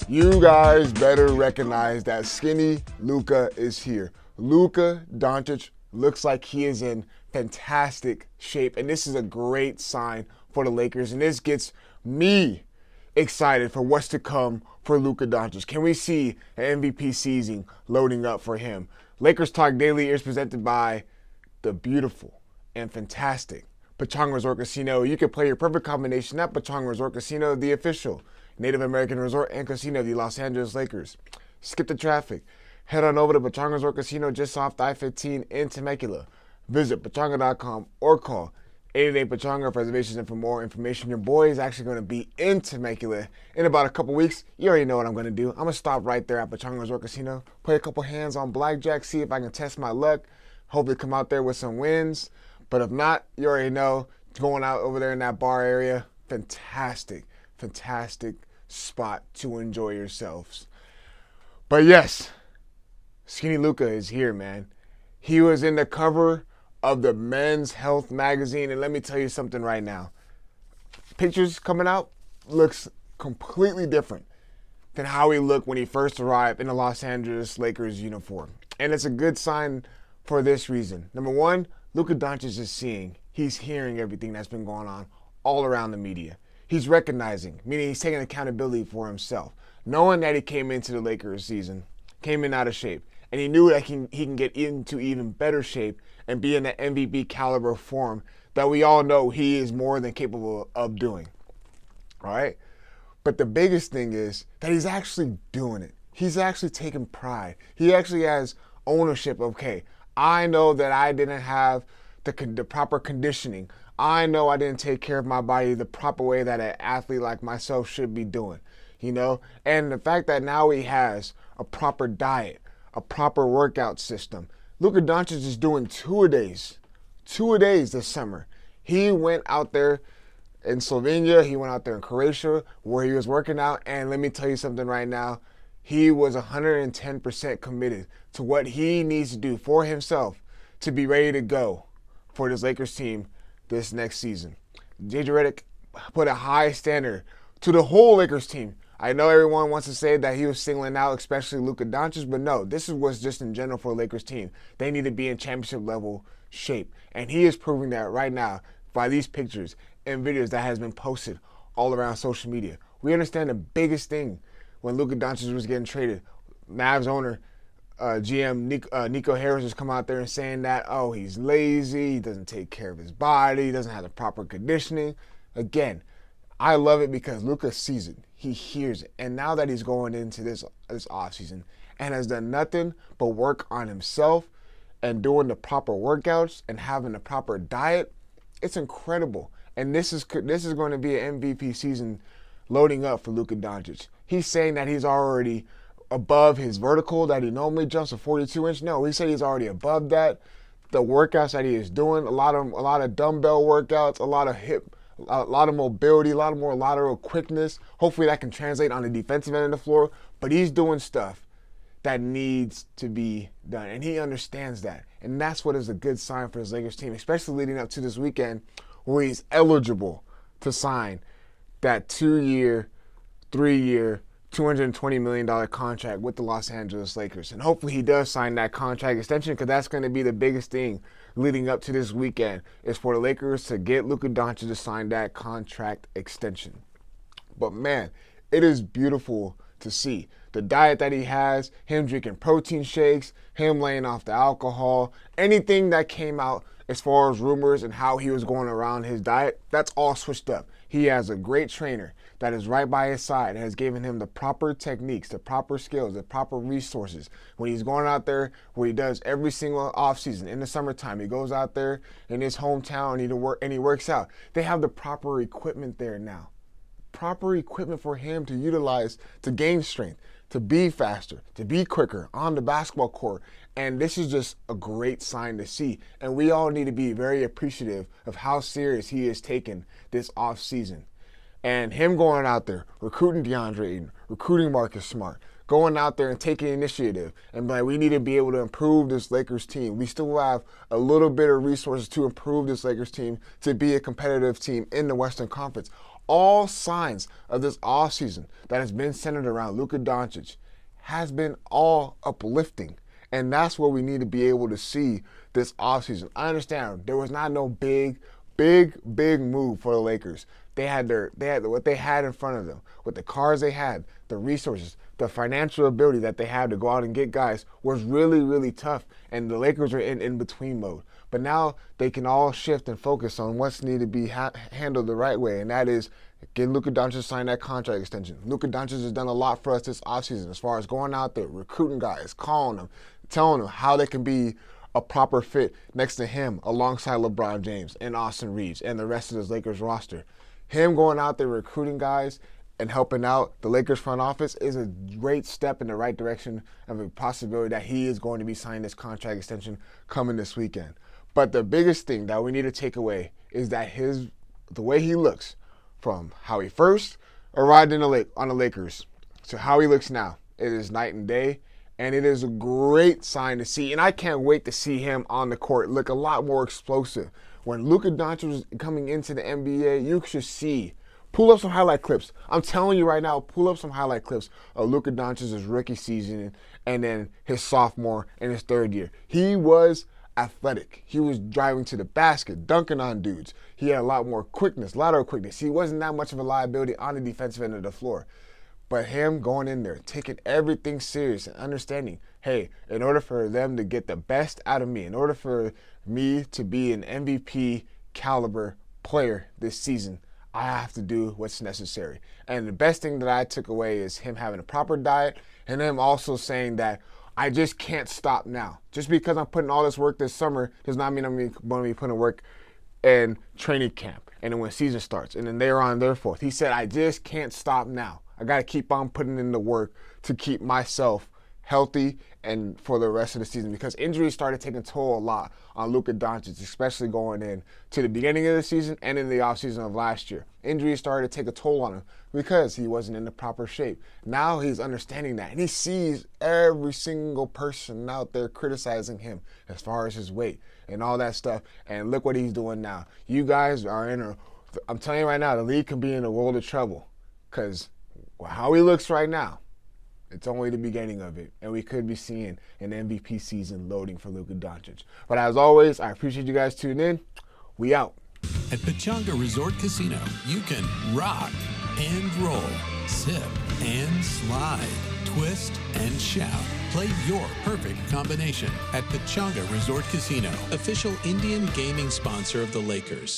You guys better recognize that skinny Luka is here. Luka Dončić looks like he is in fantastic shape, and this is a great sign for the Lakers, and this gets me excited for what's to come for Luka Dončić. Can we see an MVP season loading up for him? Lakers Talk Daily is presented by the beautiful and fantastic Pechanga Resort Casino. You can play your perfect combination at Pechanga Resort Casino, the official Native American resort and casino of the Los Angeles Lakers. Skip the traffic. Head on over to Pechanga Resort Casino just off I-15 in Temecula. Visit Pechanga.com or call 888-PECHANGA for reservations and for more information. Your boy is actually going to be in Temecula in about a couple weeks. You already know what I'm going to do. I'm going to stop right there at Pechanga Resort Casino, play a couple hands on blackjack, see if I can test my luck, hopefully come out there with some wins. But if not, you already know, going out over there in that bar area, fantastic spot to enjoy yourselves. But yes, Skinny Luka is here, man. He was in the cover of the Men's Health magazine, and let me tell you something right now. Pictures coming out looks completely different than how he looked when he first arrived in the Los Angeles Lakers uniform. And it's a good sign for this reason. Number one, Luka Dončić is seeing, he's hearing everything that's been going on all around the media. He's recognizing, meaning he's taking accountability for himself, knowing that he came into the Lakers season, came in out of shape, and he knew that he can get into even better shape and be in the MVP caliber form that we all know he is more than capable of doing. All right? But the biggest thing is that he's actually doing it. He's actually taking pride. He actually has ownership of, okay, I know that I didn't have the proper conditioning. I know I didn't take care of my body the proper way that an athlete like myself should be doing, you know? And the fact that now he has a proper diet, a proper workout system. Luka Dončić is doing two-a-days this summer. He went out there in Slovenia, he went out there in Croatia where he was working out, and let me tell you something right now, he was 110% committed to what he needs to do for himself to be ready to go for this Lakers team this next season. JJ Redick put a high standard to the whole Lakers team. I know everyone wants to say that he was singling out especially Luka Dončić, but no, this was just in general for the Lakers team. They need to be in championship level shape. And he is proving that right now by these pictures and videos that has been posted all around social media. We understand the biggest thing when Luka Dončić was getting traded. Mavs owner, GM Nico Harris was coming out there and saying that, oh, he's lazy, he doesn't take care of his body, he doesn't have the proper conditioning. Again, I love it because Luka sees it, he hears it, and now that he's going into this offseason and has done nothing but work on himself and doing the proper workouts and having the proper diet, it's incredible. And this is going to be an MVP season loading up for Luka Dončić. He's saying that he's already above his vertical that he normally jumps a 42-inch. No, he said he's already above that. The workouts that he is doing, a lot of dumbbell workouts, a lot of hip, a lot of mobility, a lot more lateral quickness. Hopefully that can translate on the defensive end of the floor. But he's doing stuff that needs to be done, and he understands that. And that's what is a good sign for his Lakers team, especially leading up to this weekend where he's eligible to sign that 2-year, 3-year, $220 million contract with the Los Angeles Lakers. And hopefully he does sign that contract extension, because that's going to be the biggest thing leading up to this weekend is for the Lakers to get Luka Dončić to sign that contract extension. But man, it is beautiful to see the diet that he has, him drinking protein shakes, him laying off the alcohol, anything that came out as far as rumors and how he was going around his diet, that's all switched up. He has a great trainer that is right by his side and has given him the proper techniques, the proper skills, the proper resources. When he's going out there, where he does every single offseason in the summertime, he goes out there in his hometown and he works out. They have the proper equipment there now. Proper equipment for him to utilize to gain strength, to be faster, to be quicker on the basketball court. And this is just a great sign to see. And we all need to be very appreciative of how serious he is taking this offseason. And him going out there, recruiting Deondre Ayton, recruiting Marcus Smart, going out there and taking initiative and like, we need to be able to improve this Lakers team. We still have a little bit of resources to improve this Lakers team to be a competitive team in the Western Conference. All signs of this offseason that has been centered around Luka Dončić has been all uplifting. And that's what we need to be able to see this offseason. I understand there was not no big move for the Lakers. They had what they had in front of them, with the cars they had, the resources, the financial ability that they had to go out and get guys was really tough. And the Lakers are in between mode. But now they can all shift and focus on what's needed to be handled the right way, and that is get Luka Dončić to sign that contract extension. Luka Dončić has done a lot for us this offseason as far as going out there, recruiting guys, calling them, telling them how they can be a proper fit next to him alongside LeBron James and Austin Reeves and the rest of this Lakers roster. Him going out there recruiting guys and helping out the Lakers front office is a great step in the right direction of a possibility that he is going to be signing this contract extension coming this weekend. But the biggest thing that we need to take away is that the way he looks from how he first arrived on the Lakers to how he looks now, it is night and day, and it is a great sign to see. And I can't wait to see him on the court look a lot more explosive. When Luka Dončić was coming into the NBA, you should see. Pull up some highlight clips. I'm telling you right now, pull up some highlight clips of Luka Dončić's rookie season and then his sophomore and his third year. He was athletic. He was driving to the basket, dunking on dudes. He had a lot more quickness, lateral quickness. He wasn't that much of a liability on the defensive end of the floor. But him going in there, taking everything serious and understanding, hey, in order for them to get the best out of me, in order for me to be an MVP caliber player this season, I have to do what's necessary. And the best thing that I took away is him having a proper diet and him also saying that I just can't stop now. Just because I'm putting all this work this summer does not mean I'm going to be putting work in training camp and then when season starts. And then they're on their fourth. He said, I just can't stop now. I got to keep on putting in the work to keep myself healthy and for the rest of the season, because injuries started taking a toll a lot on Luka Dončić, especially going in to the beginning of the season and in the offseason of last year. Injuries started to take a toll on him because he wasn't in the proper shape. Now he's understanding that, and he sees every single person out there criticizing him as far as his weight and all that stuff, and look what he's doing now. You guys are I'm telling you right now, the league could be in a world of trouble because how he looks right now, it's only the beginning of it, and we could be seeing an MVP season loading for Luka Dončić. But as always, I appreciate you guys tuning in. We out. At Pechanga Resort Casino, you can rock and roll, sip and slide, twist and shout. Play your perfect combination at Pechanga Resort Casino, official Indian gaming sponsor of the Lakers.